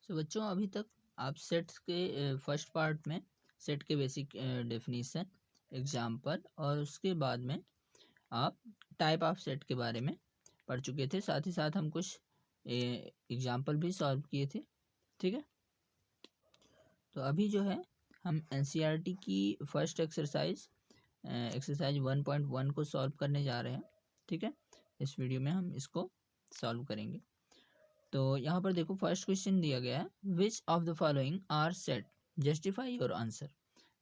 बच्चों अभी तक आप सेट्स के फर्स्ट पार्ट में सेट के बेसिक डेफिनेशन, एग्जाम्पल और उसके बाद में आप टाइप ऑफ सेट के बारे में पढ़ चुके थे। साथ ही साथ हम कुछ एग्जाम्पल भी सॉल्व किए थे। ठीक है, तो अभी जो है हम एनसीईआरटी की फर्स्ट एक्सरसाइज 1.1 को सॉल्व करने जा रहे हैं। ठीक है, इस वीडियो में हम इसको सॉल्व करेंगे। तो यहाँ पर देखो फर्स्ट क्वेश्चन दिया गया है, which of the following are set, justify your answer.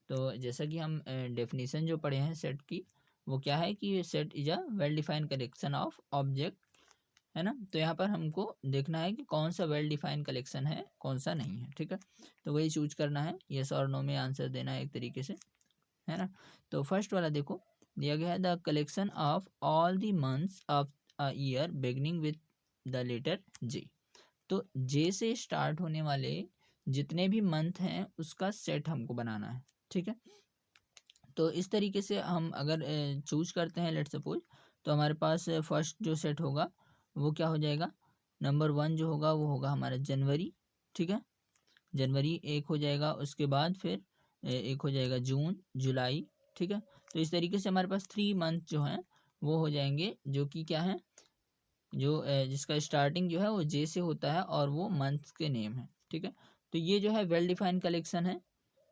तो जैसा कि हम डेफिनेशन जो पढ़े हैं सेट की, वो क्या है कि set is a well defined collection of object, है ना। तो यहाँ पर हमको देखना है कि कौन सा वेल डिफाइंड कलेक्शन है, कौन सा नहीं है। ठीक है, तो वही चूज करना है, यस और नो में आंसर देना है एक तरीके से, है ना। तो फर्स्ट वाला देखो दिया गया है, the collection of all the months of a year beginning with the letter J. तो जे से स्टार्ट होने वाले जितने भी मंथ हैं उसका सेट हमको बनाना है। ठीक है, तो इस तरीके से हम अगर चूज करते हैं, लेट सपोज, तो हमारे पास फर्स्ट जो सेट होगा वो क्या हो जाएगा, नंबर 1 जो होगा वो होगा हमारा जनवरी। ठीक है, जनवरी एक हो जाएगा, उसके बाद फिर एक हो जाएगा जून, जुलाई। ठीक है, तो इस तरीके से हमारे पास 3 मंथ जो हैं वो हो जाएंगे, जो कि क्या है, जो जिसका स्टार्टिंग जो है वो जे से होता है और वो मंथ्स के नेम है। ठीक है, तो ये जो है वेल डिफाइंड कलेक्शन है,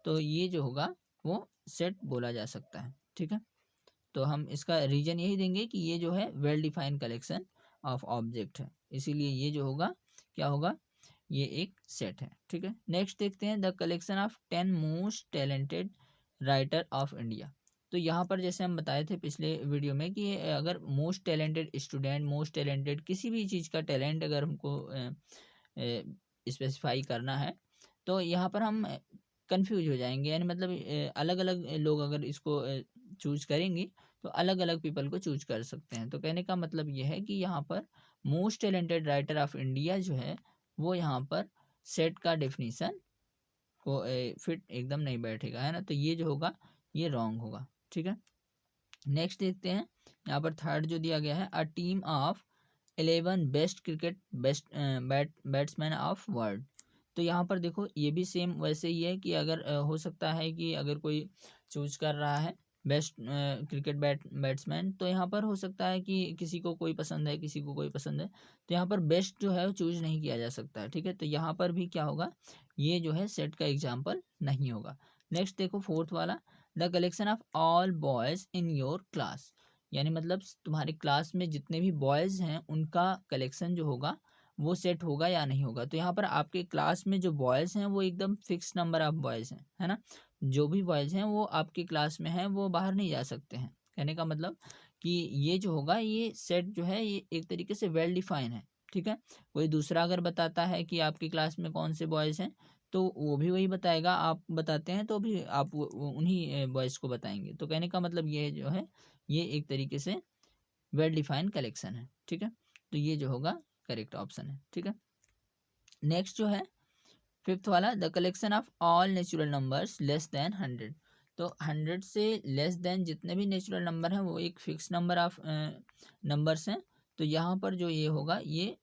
तो ये जो होगा वो सेट बोला जा सकता है। ठीक है, तो हम इसका रीजन यही देंगे कि ये जो है well defined collection of object है, इसीलिए ये जो होगा क्या होगा, ये एक सेट है। ठीक है, नेक्स्ट देखते हैं, the collection of 10 most talented writer of India. तो यहाँ पर जैसे हम बताए थे पिछले वीडियो में कि अगर most talented student, most talented किसी भी चीज़ का टैलेंट अगर हमको स्पेसिफाई करना है, तो यहाँ पर हम कंफ्यूज हो जाएंगे, यानी मतलब अलग अलग लोग अगर इसको चूज करेंगे तो अलग अलग पीपल को चूज कर सकते हैं। तो कहने का मतलब यह है कि यहाँ पर most talented writer of India जो है वो यहाँ पर सेट का डेफिनेशन को फिट एकदम नहीं बैठेगा, है ना। तो ये जो होगा ये रॉन्ग होगा। ठीक है, नेक्स्ट देखते हैं, यहाँ पर थर्ड जो दिया गया है, a team of 11 best cricket best batsman of world. तो यहाँ पर देखो ये भी सेम वैसे ही है कि अगर हो सकता है कि अगर कोई चूज कर रहा है बेस्ट क्रिकेट बैट्समैन, तो यहाँ पर हो सकता है कि किसी को कोई पसंद है, किसी को कोई पसंद है, तो यहाँ पर बेस्ट जो है वो चूज नहीं किया जा सकता है। ठीक है, तो यहाँ पर भी क्या होगा, ये जो है सेट का एग्जाम्पल नहीं होगा। नेक्स्ट देखो फोर्थ वाला, the collection of all boys in your class, यानी मतलब तुम्हारे क्लास में जितने भी बॉयज़ हैं उनका कलेक्शन जो होगा वो सेट होगा या नहीं होगा। तो यहाँ पर आपके क्लास में जो बॉयज़ हैं वो एकदम फिक्स नंबर ऑफ बॉयज़ हैं, है ना। जो भी बॉयज़ हैं वो आपके क्लास में हैं, वो बाहर नहीं जा सकते हैं। कहने का मतलब कि ये जो होगा ये सेट जो है ये एक तरीके से वेल डिफाइन है। ठीक है, कोई दूसरा अगर बताता है कि आपकी क्लास में कौन से बॉयज़ हैं, तो वो भी वही बताएगा, आप बताते हैं तो भी आप उन्हीं बॉयज़ को बताएंगे। तो कहने का मतलब ये जो है ये एक तरीके से वेल डिफाइंड कलेक्शन है। ठीक है, तो ये जो होगा करेक्ट ऑप्शन है। ठीक है, नेक्स्ट जो है फिफ्थ वाला, the collection of all natural numbers less than 100। तो 100 से लेस देन जितने भी नेचुरल नंबर हैं वो एक फिक्स नंबर ऑफ नंबर्स हैं। तो यहाँ पर जो ये होगा ये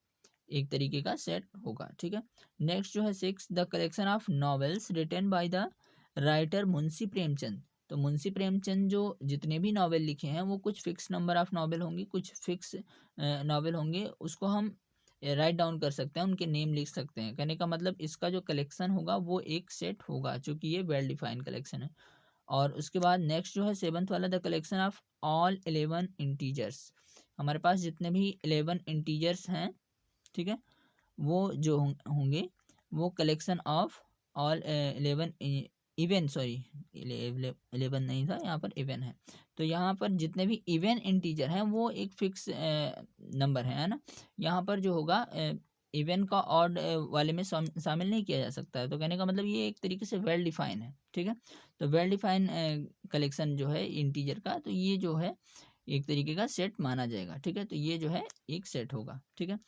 एक तरीके का सेट होगा। ठीक है, नेक्स्ट जो है six, the collection of novels written by the writer Munshi Premchand. तो मुंशी प्रेमचंद जो जितने भी नॉवेल लिखे हैं वो कुछ फिक्स नंबर ऑफ नॉवेल होंगे, कुछ फिक्स नॉवेल होंगे, उसको हम राइट डाउन कर सकते हैं, उनके नेम लिख सकते हैं। कहने का मतलब इसका जो कलेक्शन होगा वो एक सेट होगा, चूंकि ये वेल डिफाइंड कलेक्शन है। और उसके बाद नेक्स्ट जो है सेवंथ वाला, the collection of all 11 integers. हमारे पास जितने भी 11 इंटीजर्स हैं, ठीक है, वो जो होंगे वो collection of all 11 even, sorry 11 नहीं था, यहाँ पर इवन है। तो यहाँ पर जितने भी इवन इंटीजर हैं वो एक फिक्स नंबर है ना। यहाँ पर जो होगा इवन का ऑड वाले में शामिल नहीं किया जा सकता है। तो कहने का मतलब ये एक तरीके से वेल डिफाइन है। ठीक है, तो वेल डिफाइन कलेक्शन जो है इंटीजर का, तो ये जो है एक तरीके का सेट माना जाएगा। ठीक है, तो ये जो है एक सेट होगा। ठीक है,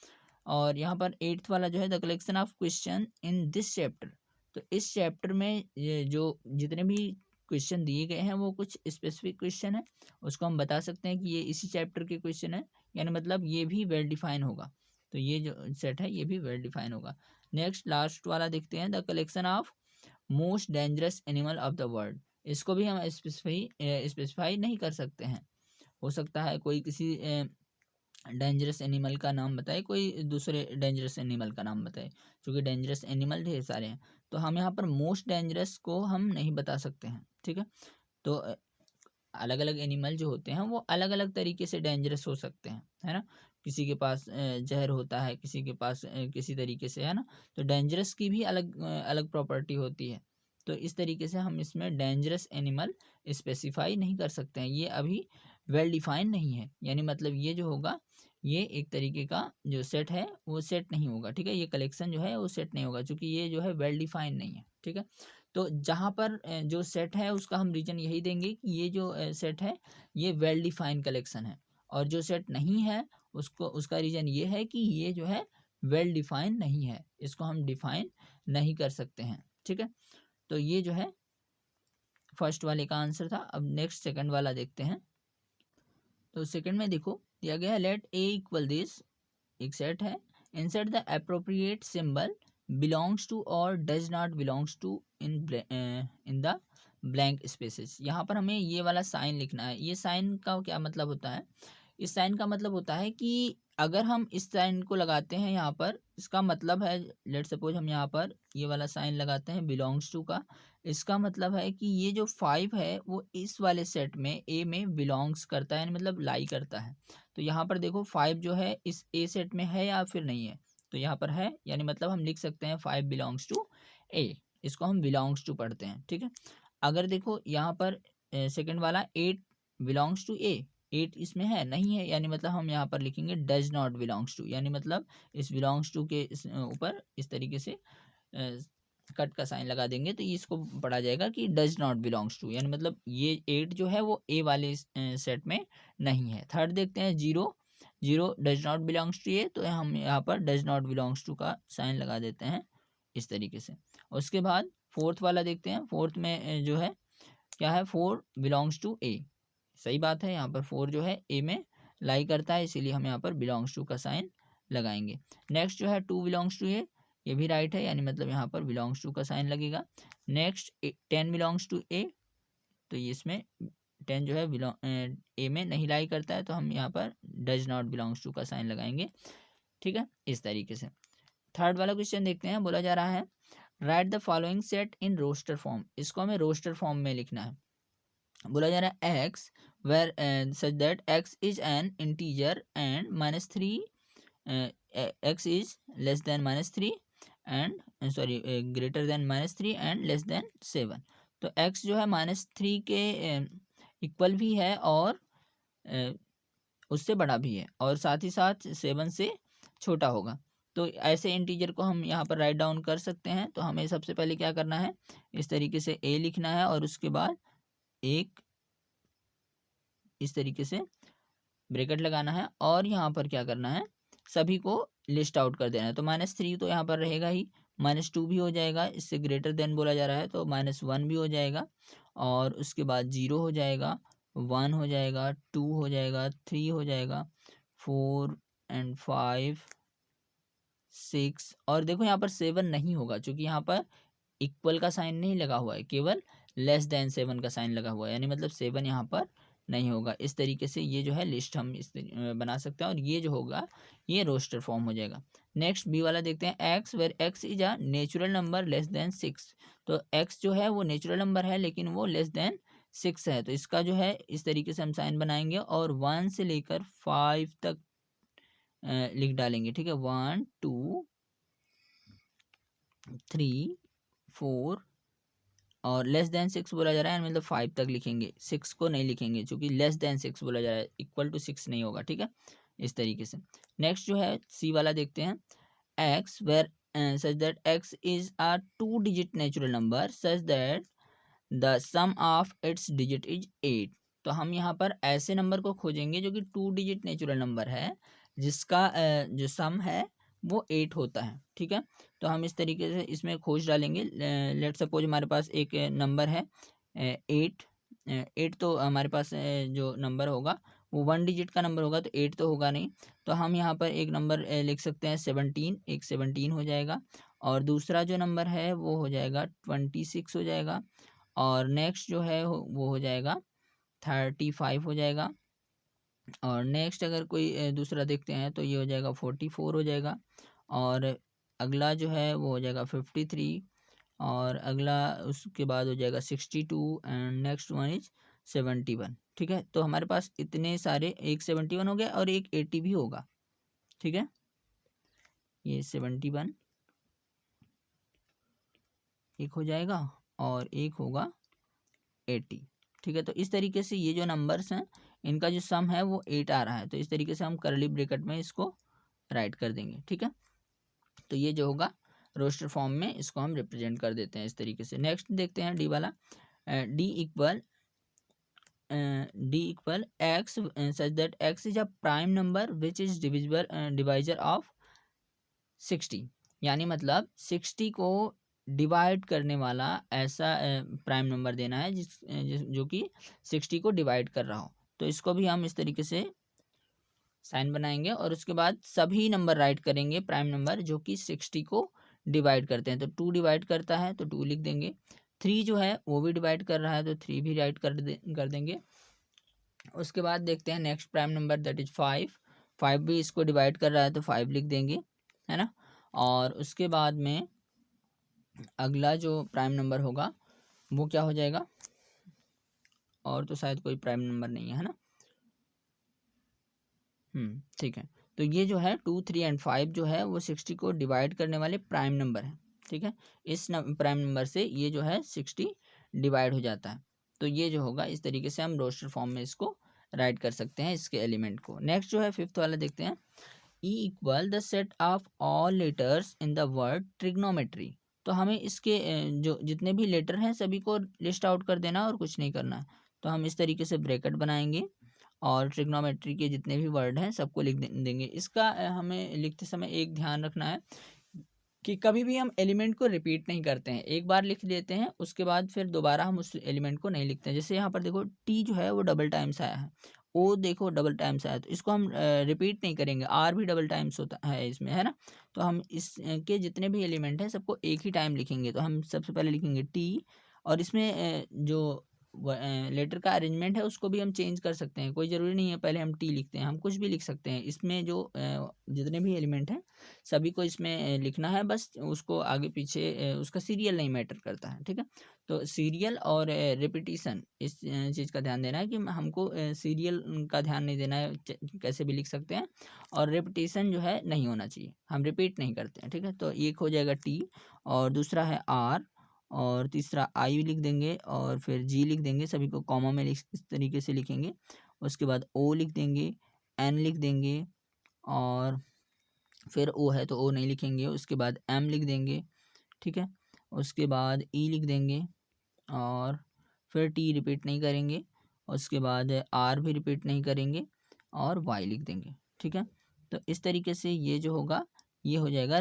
और यहाँ पर एट्थ वाला जो है, the collection of question in this chapter. तो इस चैप्टर में ये जो जितने भी क्वेश्चन दिए गए हैं वो कुछ स्पेसिफिक क्वेश्चन है, उसको हम बता सकते हैं कि ये इसी चैप्टर के क्वेश्चन है, यानी मतलब ये भी वेल डिफाइन होगा। तो ये जो सेट है ये भी वेल डिफाइन होगा। नेक्स्ट लास्ट वाला देखते हैं, the collection of most dangerous animal of the world. इसको भी हम स्पेसिफाई नहीं कर सकते हैं। हो सकता है कोई किसी डेंजरस एनिमल का नाम बताए, कोई दूसरे डेंजरस एनिमल का नाम बताए, क्योंकि डेंजरस एनिमल ढेर सारे हैं। तो हम यहाँ पर मोस्ट डेंजरस को हम नहीं बता सकते हैं, ठीक है। तो अलग अलग एनिमल जो होते हैं वो अलग अलग तरीके से डेंजरस हो सकते हैं, है ना। किसी के पास जहर होता है, किसी के पास किसी तरीके से, है ना। तो डेंजरस की भी अलग अलग प्रॉपर्टी होती है। तो इस तरीके से हम इसमें डेंजरस एनिमल स्पेसिफाई नहीं कर सकते हैं, ये अभी वेल डिफाइन नहीं है। यानी मतलब ये जो होगा, ये एक तरीके का जो सेट है वो सेट नहीं होगा, ठीक है। ये कलेक्शन जो है वो सेट नहीं होगा, क्योंकि ये जो है वेल डिफाइन नहीं है, ठीक है। तो जहाँ पर जो सेट है उसका हम रीजन यही देंगे कि ये जो सेट है ये वेल डिफाइंड कलेक्शन है, और जो सेट नहीं है उसको, उसका रीजन ये है कि ये जो है वेल डिफाइन नहीं है, इसको हम डिफाइन नहीं कर सकते हैं, ठीक है। तो ये जो है फर्स्ट वाले का आंसर था। अब नेक्स्ट सेकंड वाला देखते हैं। तो सेकंड में देखो दिया गया है, लेट ए इक्वल दिस, एक सेट है, insert the appropriate symbol belongs to और does not belongs to in the blank spaces. यहाँ पर हमें ये वाला साइन लिखना है। ये साइन का क्या मतलब होता है? इस साइन का मतलब होता है कि अगर हम इस साइन को लगाते हैं यहाँ पर, इसका मतलब है, लेट सपोज हम यहाँ पर ये वाला साइन लगाते हैं बिलोंग्स टू का, इसका मतलब है कि ये जो 5 है वो इस वाले सेट में ए में बिलोंग्स करता है, यानी मतलब लाई करता है। तो यहाँ पर देखो 5 जो है इस ए सेट में है या फिर नहीं है, तो यहाँ पर है, यानी मतलब हम लिख सकते हैं 5 बिलोंग्स टू ए। इसको हम बिलोंग्स टू पढ़ते हैं, ठीक है। अगर देखो यहाँ पर सेकंड वाला 8 बिलोंग्स टू ए, 8 इसमें है नहीं है, यानी मतलब हम यहाँ पर लिखेंगे डज नॉट बिलोंग्स टू, यानी मतलब इस बिलोंग्स टू के ऊपर इस तरीके से कट का साइन लगा देंगे, तो इसको पढ़ा जाएगा कि डज नॉट बिलोंग्स टू, यानी मतलब ये 8 जो है वो ए वाले सेट में नहीं है। थर्ड देखते हैं, 0 0 डज नॉट बिलोंग्स टू ए, तो हम यहाँ पर डज नॉट बिलोंग्स टू का साइन लगा देते हैं इस तरीके से। उसके बाद फोर्थ वाला देखते हैं। फोर्थ में जो है क्या है, 4 बिलोंग्स टू ए, सही बात है, यहाँ पर 4 जो है ए में लाई करता है, इसीलिए हम यहाँ पर बिलोंग्स टू का साइन लगाएंगे। नेक्स्ट जो है 2 बिलोंग्स टू ए, ये भी राइट है, यानी मतलब यहाँ पर बिलोंग्स टू का साइन लगेगा। नेक्स्ट 10 बिलोंग्स टू ए, तो ये इसमें 10 जो है ए में नहीं लाई करता है, तो हम यहाँ पर डज नॉट बिलोंग्स टू का साइन लगाएंगे, ठीक है, इस तरीके से। थर्ड वाला क्वेश्चन देखते हैं। बोला जा रहा है, write the following set in roster form. इसको हमें रोस्टर फॉर्म में लिखना है। बोला जा रहा है x where such that x is an integer and -3 x is less than -3 and sorry greater than -3 and less than 7। तो x जो है -3 के इक्वल भी है और उससे बड़ा भी है, और साथ ही साथ 7 से छोटा होगा। तो ऐसे इंटीजर को हम यहाँ पर राइट डाउन कर सकते हैं। तो हमें सबसे पहले क्या करना है, इस तरीके से a लिखना है, और उसके बाद एक इस तरीके से ब्रैकेट लगाना है, और यहाँ पर क्या करना है, सभी को लिस्ट आउट कर देना है। तो -3 तो यहाँ पर रहेगा ही, -2 भी हो जाएगा, इससे ग्रेटर देन बोला जा रहा है, तो -1 भी हो जाएगा, और उसके बाद 0 हो जाएगा, 1 हो जाएगा, 2 हो जाएगा, 3 हो जाएगा, 4 एंड 5 6, और देखो यहाँ पर 7 नहीं होगा, क्योंकि यहाँ पर इक्वल का साइन नहीं लगा हुआ है, केवल लेस देन 7 का साइन लगा हुआ है, यानी मतलब 7 यहाँ पर नहीं होगा। इस तरीके से ये जो है लिस्ट हम बना सकते हैं, और ये जो होगा ये रोस्टर फॉर्म हो जाएगा। नेक्स्ट बी वाला देखते हैं, x where x is a natural number less than 6। तो एक्स जो है वो नेचुरल नंबर है, लेकिन वो लेस देन 6 है, तो इसका जो है इस तरीके से हम साइन बनाएंगे, और 1 से लेकर 5 तक लिख डालेंगे, ठीक है। 1 2 3 4 और लेस देन 6 बोला जा रहा है, मतलब 5 तक लिखेंगे, 6 को नहीं लिखेंगे, क्योंकि लेस देन 6 बोला जा रहा है, इक्वल टू 6 नहीं होगा, ठीक है, इस तरीके से। नेक्स्ट जो है सी वाला देखते हैं, x where such that x is a 2 digit natural number such that the sum of its digit is 8। तो हम यहाँ पर ऐसे नंबर को खोजेंगे जो कि 2 डिजिट नेचुरल नंबर है, जिसका जो सम है वो 8 होता है, ठीक है। तो हम इस तरीके से इसमें खोज डालेंगे। लेट सपोज हमारे पास एक नंबर है 8। 8 तो हमारे पास जो नंबर होगा वो 1 डिजिट का नंबर होगा तो 8 तो होगा नहीं, तो हम यहाँ पर एक नंबर लिख सकते हैं 17, एक 17 हो जाएगा, और दूसरा जो नंबर है वो हो जाएगा 26 हो जाएगा, और नेक्स्ट जो है वो हो जाएगा 35 हो जाएगा, और नेक्स्ट अगर कोई दूसरा देखते हैं तो ये हो जाएगा 44 हो जाएगा, और अगला जो है वो हो जाएगा 53, और अगला उसके बाद हो जाएगा 62, एंड नेक्स्ट वन इज 71। ठीक है, तो हमारे पास इतने सारे, एक 71 हो गया और एक 80 भी होगा। ठीक है, ये 71 एक हो जाएगा और एक होगा 80। ठीक है, तो इस तरीके से ये जो नंबर्स हैं इनका जो सम है वो 8 आ रहा है, तो इस तरीके से हम करली ब्रैकेट में इसको राइट कर देंगे। ठीक है, तो ये जो होगा रोस्टर फॉर्म में इसको हम रिप्रेजेंट कर देते हैं इस तरीके से। नेक्स्ट देखते हैं डी वाला, D equal x such that x is a prime number which is divisor of 60, यानी मतलब 60 को डिवाइड करने वाला ऐसा प्राइम नंबर देना है जो कि 60 को डिवाइड कर रहा हो। तो इसको भी हम इस तरीके से साइन बनाएंगे और उसके बाद सभी नंबर राइट करेंगे प्राइम नंबर जो कि 60 को डिवाइड करते हैं। तो 2 डिवाइड करता है तो 2 लिख देंगे, 3 जो है वो भी डिवाइड कर रहा है तो 3 भी राइट कर देंगे। उसके बाद देखते हैं next prime number that is 5, 5 भी इसको डिवाइड कर रहा है तो 5 लिख देंगे, है ना। और उसके बाद में अगला जो प्राइम नंबर होगा वो क्या हो जाएगा, और तो शायद कोई प्राइम नंबर नहीं है ना। ठीक है, तो ये जो है 2, 3 एंड 5 जो है वो 60 को डिवाइड करने वाले प्राइम नंबर हैं। ठीक है, इस प्राइम नंबर से ये जो है 60 डिवाइड हो जाता है। तो ये जो होगा इस तरीके से हम रोस्टर फॉर्म में इसको राइट कर सकते हैं इसके एलिमेंट को। नेक्स्ट जो है फिफ्थ वाला देखते हैं, E equal the set of all letters in the word trigonometry. तो हमें इसके जो जितने भी लेटर हैं सभी को लिस्ट आउट कर देना और कुछ नहीं करना है। तो हम इस तरीके से ब्रैकेट बनाएंगे और ट्रिग्नोमेट्री के जितने भी वर्ड हैं सबको लिख देंगे। इसका हमें लिखते समय एक ध्यान रखना है कि कभी भी हम एलिमेंट को रिपीट नहीं करते हैं, एक बार लिख लेते हैं उसके बाद फिर दोबारा हम उस एलिमेंट को नहीं लिखते हैं। जैसे यहाँ पर देखो टी जो है वो डबल टाइम्स आया है, ओ देखो डबल टाइम्स आया, तो इसको हम रिपीट नहीं करेंगे। आर भी डबल टाइम्स होता है इसमें, है ना। तो हम इसके जितने भी एलिमेंट हैं सबको एक ही टाइम लिखेंगे। तो हम सबसे पहले लिखेंगे टी, और इसमें जो लेटर का अरेंजमेंट है उसको भी हम चेंज कर सकते हैं, कोई ज़रूरी नहीं है पहले हम टी लिखते हैं, हम कुछ भी लिख सकते हैं। इसमें जो जितने भी एलिमेंट हैं सभी को इसमें लिखना है, बस उसको आगे पीछे उसका सीरियल नहीं मैटर करता है। ठीक है, तो सीरियल और रिपीटिशन इस चीज़ का ध्यान देना है कि हमको सीरियल का ध्यान नहीं देना है, कैसे भी लिख सकते हैं, और रिपीटिशन जो है नहीं होना चाहिए, हम रिपीट नहीं करते हैं। ठीक है, तो एक हो जाएगा टी, और दूसरा है आर, और तीसरा आई लिख देंगे, और फिर जी लिख देंगे, सभी को कॉमा में इस तरीके से लिखेंगे। उसके बाद ओ लिख देंगे, एन लिख देंगे, और फिर ओ है तो ओ नहीं लिखेंगे, उसके बाद एम लिख देंगे। ठीक है, उसके बाद ई लिख देंगे, और फिर टी रिपीट नहीं करेंगे, उसके बाद आर भी रिपीट नहीं करेंगे, और वाई लिख देंगे। ठीक है, तो इस तरीके से ये जो होगा ये हो जाएगा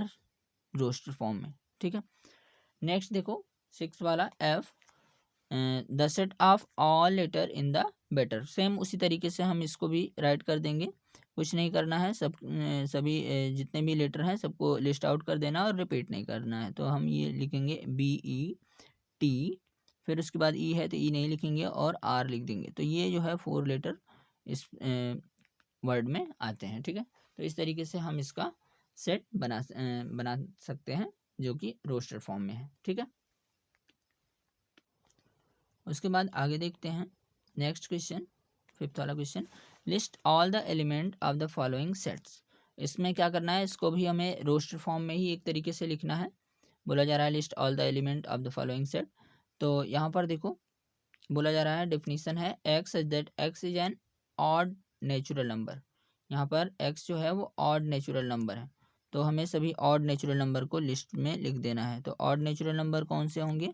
रोस्टर फॉर्म में। ठीक है, नेक्स्ट देखो सिक्स वाला f, the set of all letter in the better. Same उसी तरीके से हम इसको भी राइट कर देंगे, कुछ नहीं करना है, सभी जितने भी लेटर हैं सबको लिस्ट आउट कर देना और रिपीट नहीं करना है। तो हम ये लिखेंगे बी ई टी, फिर उसके बाद ई है तो ई नहीं लिखेंगे और आर लिख देंगे। तो ये जो है 4 लेटर इस वर्ड में आते हैं। ठीक है, तो इस तरीके से हम इसका सेट बना सकते हैं जो कि रोस्टर फॉर्म में है। ठीक है, उसके बाद आगे देखते हैं नेक्स्ट क्वेश्चन, फिफ्थ वाला question, list all the element of the following sets. इसमें क्या करना है, इसको भी हमें रोस्टर फॉर्म में ही एक तरीके से लिखना है। बोला जा रहा है list all the element of the following set. तो यहाँ पर देखो बोला जा रहा है डेफिनेशन है x is that x is N odd natural number. यहाँ पर एक्स जो है वो ऑड नेचुरल नंबर है, तो हमें सभी ऑड नेचुरल नंबर को लिस्ट में लिख देना है। तो ऑड नेचुरल नंबर कौन से होंगे,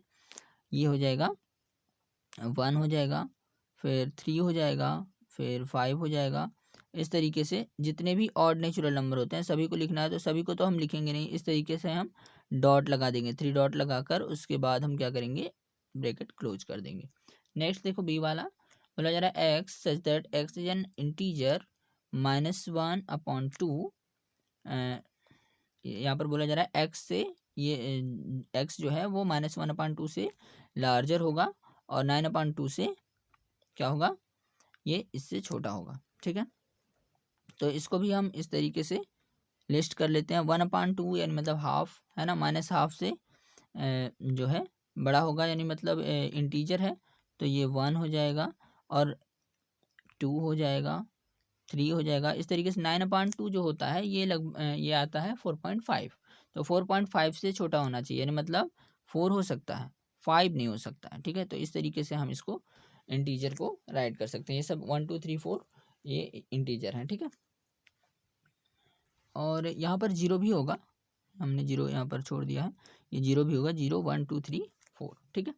ये हो जाएगा 1 हो जाएगा, फिर 3 हो जाएगा, फिर 5 हो जाएगा। इस तरीके से जितने भी ऑड नेचुरल नंबर होते हैं सभी को लिखना है। तो सभी को तो हम लिखेंगे नहीं, इस तरीके से हम डॉट लगा देंगे, 3 डॉट लगाकर उसके बाद हम क्या करेंगे, ब्रैकेट क्लोज कर देंगे। नेक्स्ट देखो बी वाला, बोला जा रहा है x such that x is an integer -1/2। यहाँ पर बोला जा रहा है एक्स से ये एक्स जो है वो -1/2 से लार्जर होगा और 9/2 से क्या होगा, ये इससे छोटा होगा। ठीक है, तो इसको भी हम इस तरीके से लिस्ट कर लेते हैं। 1/2 यानी मतलब हाफ है ना, -1/2 से जो है बड़ा होगा, यानी मतलब इंटीजर है तो ये 1 हो जाएगा और 2 हो जाएगा, 3 हो जाएगा। इस तरीके से 9/2 जो होता है ये आता है 4.5। तो 4.5 से छोटा होना चाहिए, यानी मतलब 4 हो सकता है, 5 नहीं हो सकता है। ठीक है, तो इस तरीके से हम इसको इंटीजर को राइट कर सकते हैं। ये सब 1 2 3 4 ये इंटीजर हैं। ठीक है, और यहाँ पर जीरो भी होगा, हमने जीरो यहाँ पर छोड़ दिया है, ये जीरो भी होगा, 0 1 2 3 4। ठीक है,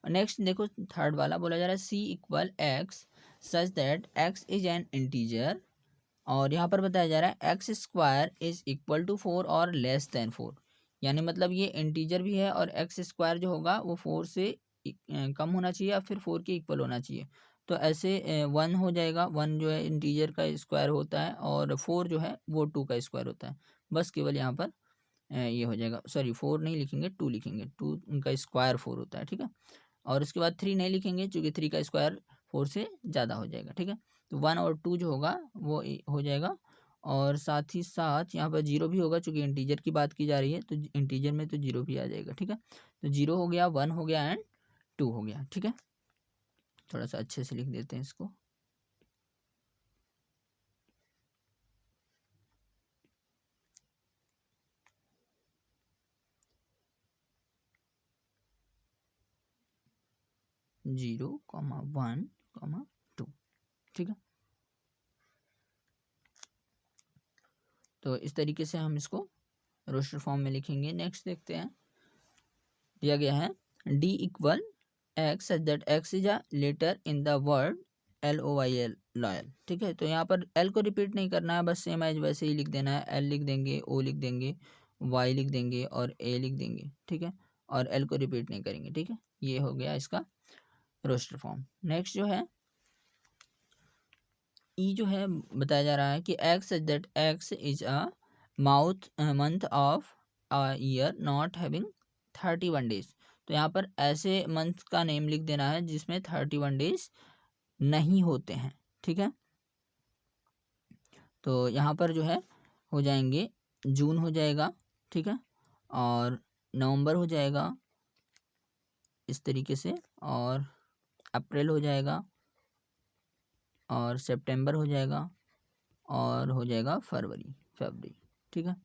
नेक्स्ट देखो थर्ड वाला बोला जा रहा है C equal x such that x is an integer, और यहाँ पर बताया जा रहा है X square is equal to 4 और लेस देन 4। यानी मतलब ये इंटीजर भी है और एक्स स्क्वायर जो होगा वो 4 से कम होना चाहिए या फिर 4 के इक्वल होना चाहिए। तो ऐसे 1 हो जाएगा, 1 जो है इंटीजर का स्क्वायर होता है और 4 जो है वो 2 का स्क्वायर होता है। बस केवल यहाँ पर ये हो जाएगा, सॉरी 4 नहीं लिखेंगे, 2 लिखेंगे, 2 उनका स्क्वायर 4 होता है। ठीक है, और उसके बाद 3 नहीं लिखेंगे क्योंकि 3 का स्क्वायर 4 से ज़्यादा हो जाएगा। ठीक है, तो 1 और 2 जो होगा वो हो जाएगा, और साथ ही साथ यहाँ पर जीरो भी होगा चूँकि इंटीजर की बात की जा रही है, तो इंटीजर में तो जीरो भी आ जाएगा। ठीक है, तो जीरो हो गया, 1 हो गया एंड 2 हो गया। ठीक है, थोड़ा सा अच्छे से लिख देते हैं इसको। Zero comma 1 comma 2। ठीक है, तो इस तरीके से हम इसको रोस्टर फॉर्म में लिखेंगे। नेक्स्ट देखते हैं, दिया गया है d equal x such that x is a letter in the word LOYL loyal. ठीक है, तो यहाँ पर एल को रिपीट नहीं करना है, बस सेम एज वैसे ही लिख देना है। एल लिख देंगे, ओ लिख देंगे, वाई लिख देंगे और ए लिख देंगे। ठीक है, और एल को रिपीट नहीं करेंगे। ठीक है, ये हो गया इसका रोस्टर फॉर्म। नेक्स्ट जो है ई जो है बताया जा रहा है कि x such that x is a month of a year not having 31 days. तो यहाँ पर ऐसे मंथ का नेम लिख देना है जिसमें 31 डेज नहीं होते हैं। ठीक है, तो यहाँ पर जो है हो जाएंगे, जून हो जाएगा। ठीक है, और नवंबर हो जाएगा इस तरीके से, और अप्रैल हो जाएगा, और सितंबर हो जाएगा, और हो जाएगा फरवरी। ठीक है,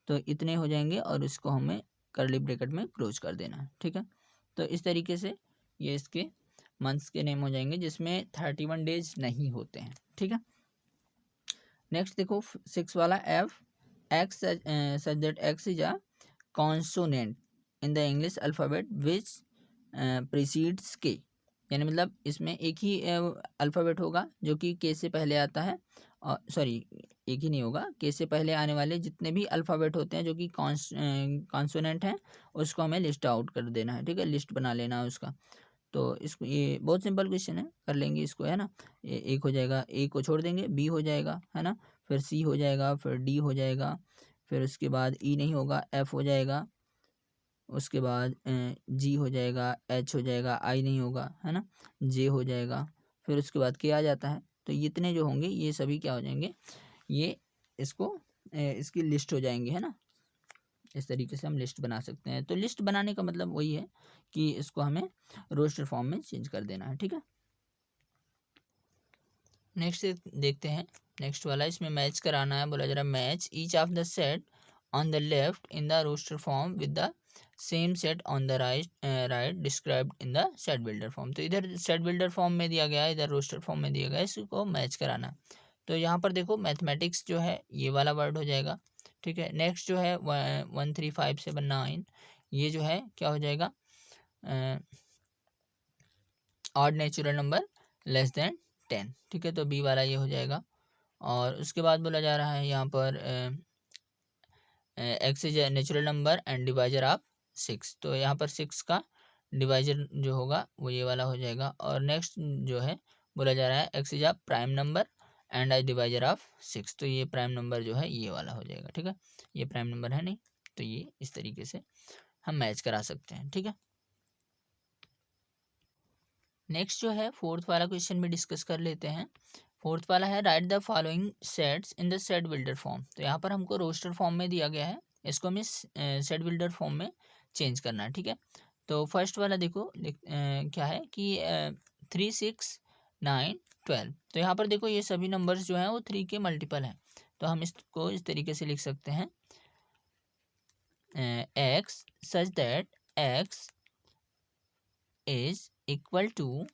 तो इतने हो जाएंगे और इसको हमें कर्ली ब्रैकेट में क्लोज कर देना है। ठीक है, तो इस तरीके से ये इसके मंथ्स के नेम हो जाएंगे जिसमें 31 डेज नहीं होते हैं। ठीक है, नेक्स्ट देखो 6 वाला F x such that x is a consonant in the English alphabet which precedes के। यानी मतलब इसमें एक ही अल्फ़ाबेट होगा जो कि के से पहले आता है, और सॉरी एक ही नहीं होगा, के से पहले आने वाले जितने भी अल्फ़ाबेट होते हैं जो कि कॉन्सोनेंट हैं उसको हमें लिस्ट आउट कर देना है। ठीक है, लिस्ट बना लेना है उसका। तो इसको ये बहुत सिंपल क्वेश्चन है, कर लेंगे इसको, है ना। एक हो जाएगा, ए को छोड़ देंगे, बी हो जाएगा, है ना, फिर सी हो जाएगा, फिर डी हो जाएगा, फिर उसके बाद ई नहीं होगा, एफ हो जाएगा, उसके बाद जी हो जाएगा, एच हो जाएगा, आई नहीं होगा, है ना, जे हो जाएगा, फिर उसके बाद के आ जाता है। तो इतने जो होंगे ये सभी क्या हो जाएंगे, ये इसको इसकी लिस्ट हो जाएंगे, है ना। इस तरीके से हम लिस्ट बना सकते हैं। तो लिस्ट बनाने का मतलब वही है कि इसको हमें रोस्टर फॉर्म में चेंज कर देना है। ठीक है, नेक्स्ट देखते हैं, नेक्स्ट वाला इसमें मैच कराना है। बोला जरा match each of the set on the left in the roster form with the same set on the right described in the set builder form. तो इधर सेट बिल्डर फॉर्म में दिया गया है, इधर रोस्टर फॉर्म में दिया गया है, इसको मैच कराना। तो यहाँ पर देखो मैथमेटिक्स जो है ये वाला वर्ड हो जाएगा। ठीक है, नेक्स्ट जो है 13579 ये जो है क्या हो जाएगा, odd natural number less then 10। ठीक है, तो बी वाला ये हो जाएगा। और उसके बाद बोला जा रहा है यहाँ पर x is natural number and divisor of 6। तो यहाँ पर 6 का डिवाइजर जो होगा वो ये वाला हो जाएगा। और नेक्स्ट जो है बोला जा रहा है x is a prime number and a divisor of 6। तो ये प्राइम नंबर जो है ये वाला हो जाएगा, ठीक है। ये प्राइम नंबर है नहीं, तो ये इस तरीके से हम मैच करा सकते हैं, ठीक है। नेक्स्ट जो है फोर्थ वाला क्वेश्चन भी डिस्कस कर लेते हैं। फोर्थ वाला है write the following sets in the set builder form. तो यहाँ पर हमको रोस्टर फॉर्म में दिया गया है, इसको हमें सेट बिल्डर फॉर्म में चेंज करना है, ठीक है। तो फर्स्ट वाला देखो क्या है कि 3 6 9 12। तो यहाँ पर देखो ये सभी नंबर्स जो हैं वो 3 के मल्टीपल हैं। तो हम इसको इस तरीके से लिख सकते हैं x such that x is equal to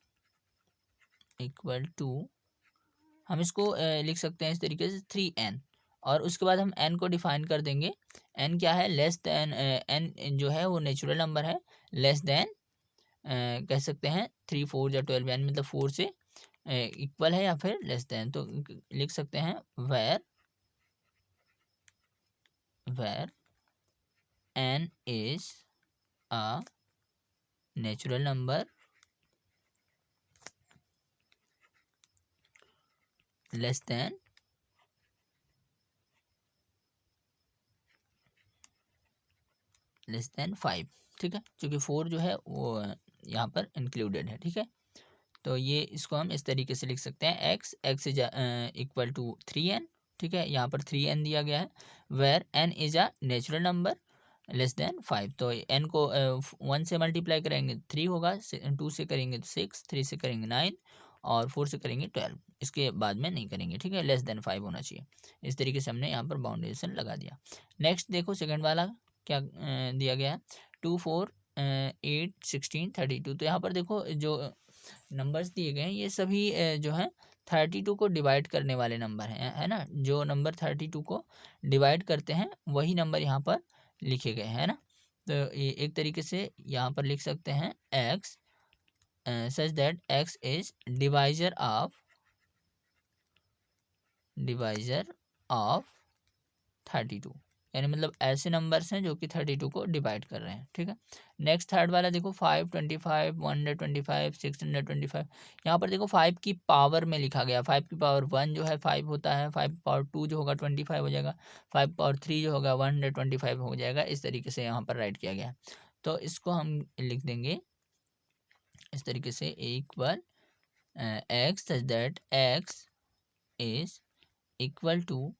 हम इसको लिख सकते हैं इस तरीके से 3n। और उसके बाद हम n को डिफाइन कर देंगे। n क्या है, लेस देन n जो है वो नेचुरल नंबर है, लेस देन कह सकते हैं 3 4 या 12, यानी मतलब 4 से इक्वल है या फिर लेस देन। तो लिख सकते हैं where n is a natural number less than 5, ठीक है, क्योंकि 4 जो है वो यहाँ पर इंक्लूडेड है, ठीक है। तो ये इसको हम इस तरीके से लिख सकते हैं x is equal to 3n, ठीक है। यहाँ पर 3n दिया गया है, where n is a natural number less than 5। तो n को 1 से मल्टीप्लाई करेंगे 3 होगा, 2 से करेंगे 6, 3 से करेंगे 9 और 4 से करेंगे 12। इसके बाद में नहीं करेंगे, ठीक है, लेस देन 5 होना चाहिए। इस तरीके से हमने यहाँ पर बाउंडेशन लगा दिया। नेक्स्ट देखो सेकंड वाला क्या दिया गया है, 2 4 8 16 32। तो यहाँ पर देखो जो नंबर्स दिए गए हैं ये सभी जो है 32 को डिवाइड करने वाले नंबर हैं, है ना। जो नंबर 32 को डिवाइड करते हैं वही नंबर यहाँ पर लिखे गए हैं ना। तो ये एक तरीके से यहाँ पर लिख सकते हैं x such that x is divisor of 32, यानी मतलब ऐसे नंबर्स हैं जो कि 32 को डिवाइड कर रहे हैं, ठीक है। नेक्स्ट थर्ड वाला देखो 525 125 625। यहाँ पर देखो 5 की पावर में लिखा गया, 5 की पावर 1 जो है 5 होता है, 5 पावर 2 जो होगा 25 हो जाएगा, 5 पावर 3 जो होगा 125 हो जाएगा। इस तरीके से यहाँ पर राइट किया गया है। तो इसको हम लिख देंगे इस तरीके से equal x such that x is equal to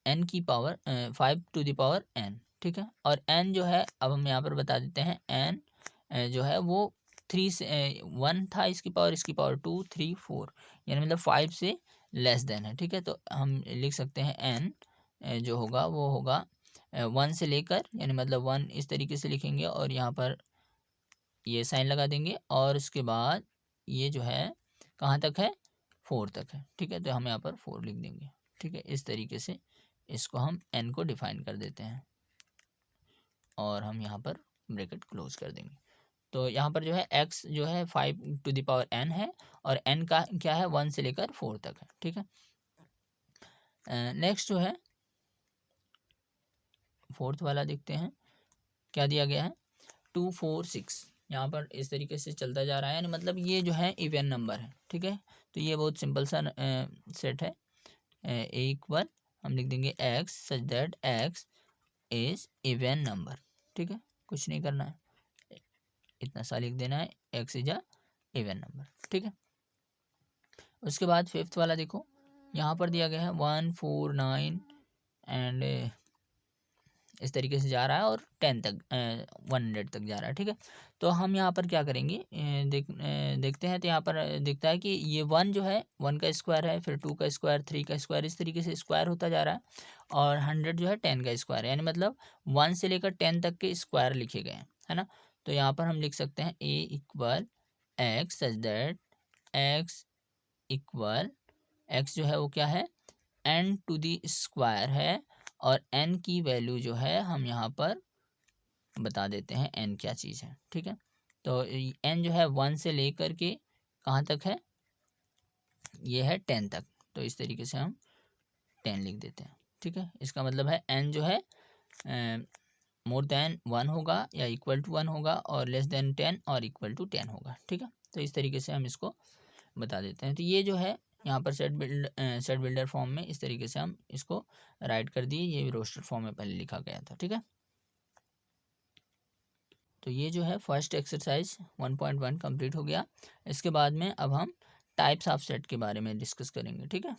n की power 5 to the power n, ठीक है। और n जो है अब हम यहाँ पर बता देते हैं n जो है वो 3 से 1 था, इसकी पावर 2 3 4, यानी मतलब 5 से लेस देन है, ठीक है। तो हम लिख सकते हैं n जो होगा वो होगा 1 से लेकर, यानी मतलब 1 इस तरीके से लिखेंगे और यहाँ पर ये साइन लगा देंगे और उसके बाद ये जो है कहाँ तक है, 4 तक है, ठीक है। तो हम यहाँ पर 4 लिख देंगे, ठीक है। इस तरीके से इसको हम n को डिफाइन कर देते हैं और हम यहाँ पर ब्रैकेट क्लोज कर देंगे। तो यहाँ पर जो है x जो है 5 टू द पावर n है और n का क्या है 1 से लेकर 4 तक है, ठीक है। नेक्स्ट जो है फोर्थ वाला देखते हैं क्या दिया गया है, 2 4 6। यहाँ पर इस तरीके से चलता जा रहा है, यानी मतलब ये जो है इवन नंबर है, ठीक है। तो ये बहुत सिंपल सा सेट है। इक्वल हम लिख देंगे x such that x is even number, ठीक है। कुछ नहीं करना है, इतना सा लिख देना है, x is a even number, ठीक है। उसके बाद फिफ्थ वाला देखो यहाँ पर दिया गया है 1 4 9 एंड इस तरीके से जा रहा है और 10 तक 100 तक जा रहा है, ठीक है। तो हम यहाँ पर क्या करेंगे देखते हैं। तो यहाँ पर दिखता है कि ये 1 जो है 1 का स्क्वायर है, फिर 2 का स्क्वायर, 3 का स्क्वायर, इस तरीके से स्क्वायर होता जा रहा है। और 100 जो है 10 का स्क्वायर है, यानी मतलब 1 से लेकर 10 तक के स्क्वायर लिखे गए हैं, है ना। तो यहाँ पर हम लिख सकते हैं A equal x such that X equal X जो है वो क्या है n टू दी स्क्वायर है और n की वैल्यू जो है हम यहाँ पर बता देते हैं n क्या चीज़ है, ठीक है। तो n जो है 1 से लेकर के कहाँ तक है, ये है 10 तक। तो इस तरीके से हम 10 लिख देते हैं, ठीक है। इसका मतलब है n जो है मोर देन 1 होगा या इक्वल टू 1 होगा, और लेस देन 10 और इक्वल टू 10 होगा। ठीक है, तो इस तरीके से हम इसको बता देते हैं। तो ये जो है यहाँ पर सेट बिल्डर फॉर्म में इस तरीके से हम इसको राइट कर दिए, ये रोस्टर फॉर्म में पहले लिखा गया था। ठीक है, तो ये जो है फर्स्ट एक्सरसाइज 1.1 कंप्लीट हो गया। इसके बाद में अब हम टाइप्स ऑफ सेट के बारे में डिस्कस करेंगे। ठीक है।